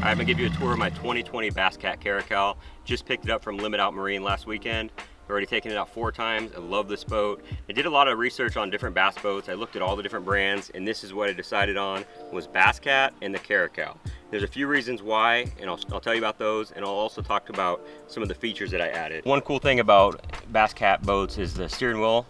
I'm gonna give you a tour of my 2020 Bass Cat Caracal. Just picked it up from Limit Out Marine last weekend. I've already taken it out 4 times. I love this boat. I did a lot of research on different bass boats. I looked at all the different brands, and this is what I decided on was Bass Cat and the Caracal. There's a few reasons why, and I'll tell you about those, and I'll also talk about some of the features that I added. One cool thing about Bass Cat boats is the steering wheel.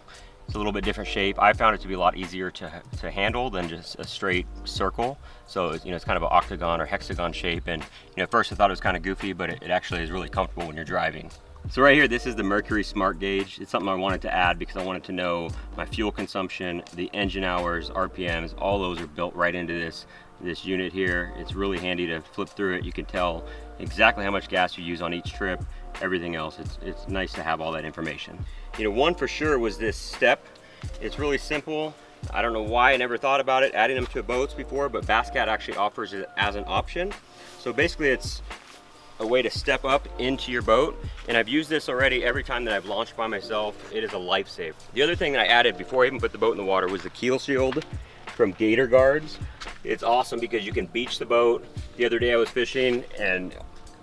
It's a little bit different shape. I found it to be a lot easier to handle than just a straight circle. So it's kind of an octagon or hexagon shape. And at first I thought it was kind of goofy, but it actually is really comfortable when you're driving. So right here, this is the Mercury Smart Gauge. It's something I wanted to add because I wanted to know my fuel consumption, the engine hours, RPMs, all those are built right into this unit here. It's really handy to flip through it. You can tell exactly how much gas you use on each trip, everything else. It's nice to have all that information. One for sure was this step. It's really simple. I don't know why I never thought about it, adding them to boats before, but Bass Cat actually offers it as an option. So basically it's a way to step up into your boat, and I've used this already every time that I've launched by myself. It is a lifesaver. The other thing that I added before I even put the boat in the water was the keel shield from Gator Guards. It's awesome because you can beach the boat. The other day I was fishing and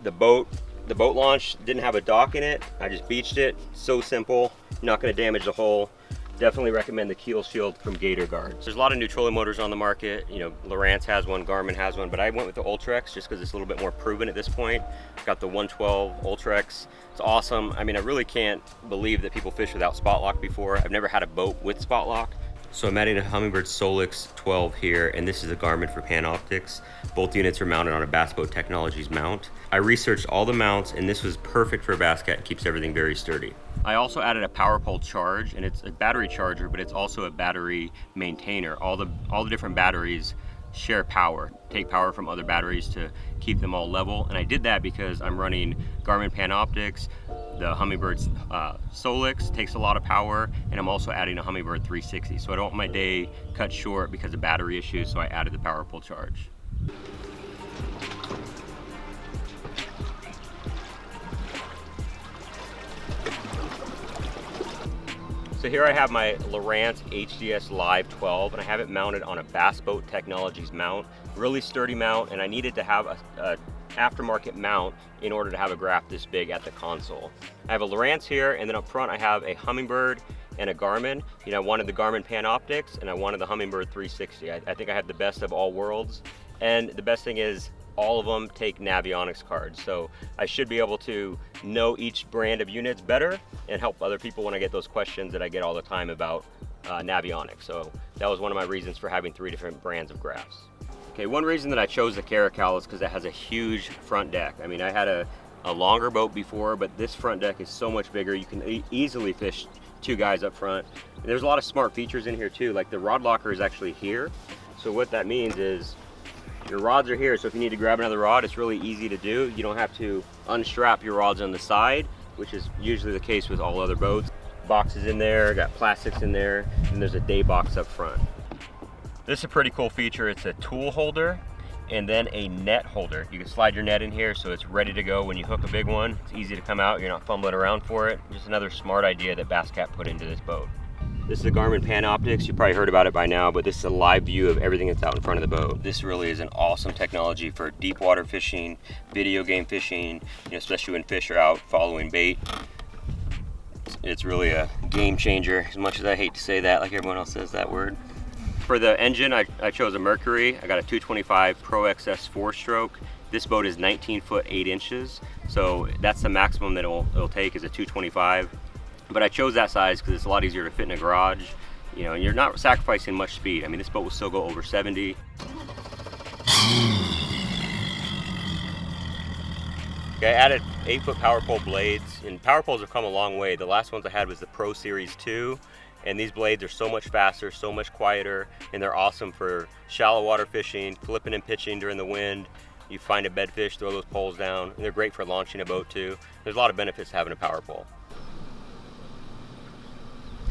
the boat launch didn't have a dock in it. I just beached it. So simple, not going to damage the hull. Definitely recommend the keel shield from Gator Guards. There's a lot of new trolling motors on the market. Lowrance has one, Garmin has one, but I went with the Ultrex just because it's a little bit more proven at this point. Got the 112 Ultrex. It's awesome. I mean, I really can't believe that people fish without spot lock before. I've never had a boat with spot lock. So I'm adding a Humminbird Solix 12 here, and this is a Garmin for Panoptix. Both units are mounted on a Bass Boat Technologies mount. I researched all the mounts, and this was perfect for a Bass Cat. It keeps everything very sturdy. I also added a power pole charge, and it's a battery charger, but it's also a battery maintainer. All the different batteries share power, take power from other batteries to keep them all level. And I did that because I'm running Garmin Panoptix, the Humminbird Solix takes a lot of power, and I'm also adding a Humminbird 360. So I don't want my day cut short because of battery issues, so I added the power pole charge. So here I have my Lowrance HDS Live 12, and I have it mounted on a Bass Boat Technologies mount. Really sturdy mount, and I needed to have a aftermarket mount in order to have a graph this big at the console. I have a Lowrance here, and then up front I have a Humminbird and a Garmin. I wanted the Garmin Panoptix, and I wanted the Humminbird 360. I think I have the best of all worlds, and the best thing is all of them take Navionics cards, so I should be able to know each brand of units better and help other people when I get those questions that I get all the time about Navionics. So that was one of my reasons for having 3 different brands of graphs. Okay, one reason that I chose the Caracal is because it has a huge front deck. I mean, I had a longer boat before, but this front deck is so much bigger. You can easily fish 2 guys up front. And there's a lot of smart features in here too, like the rod locker is actually here. So what that means is your rods are here, so if you need to grab another rod, it's really easy to do. You don't have to unstrap your rods on the side, which is usually the case with all other boats. Boxes in there, got plastics in there, and there's a day box up front. This is a pretty cool feature. It's a tool holder and then a net holder. You can slide your net in here so it's ready to go when you hook a big one. It's easy to come out, you're not fumbling around for it. Just another smart idea that Bass Cat put into this boat. This is the Garmin Panoptix. You probably heard about it by now, but this is a live view of everything that's out in front of the boat. This really is an awesome technology for deep water fishing, video game fishing, especially when fish are out following bait. It's really a game changer, as much as I hate to say that, like everyone else says that word. For the engine, I chose a Mercury. I got a 225 Pro XS 4-stroke. This boat is 19 foot 8 inches, so that's the maximum that it'll take is a 225. But I chose that size because it's a lot easier to fit in a garage, and you're not sacrificing much speed. I mean, this boat will still go over 70. Okay, I added 8-foot power pole blades, and power poles have come a long way. The last ones I had was the Pro Series 2, and these blades are so much faster, so much quieter, and they're awesome for shallow water fishing, flipping and pitching during the wind. You find a bedfish, throw those poles down, and they're great for launching a boat too. There's a lot of benefits to having a power pole.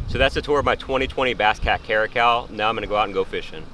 So that's a tour of my 2020 Bass Cat Caracal. Now I'm gonna go out and go fishing.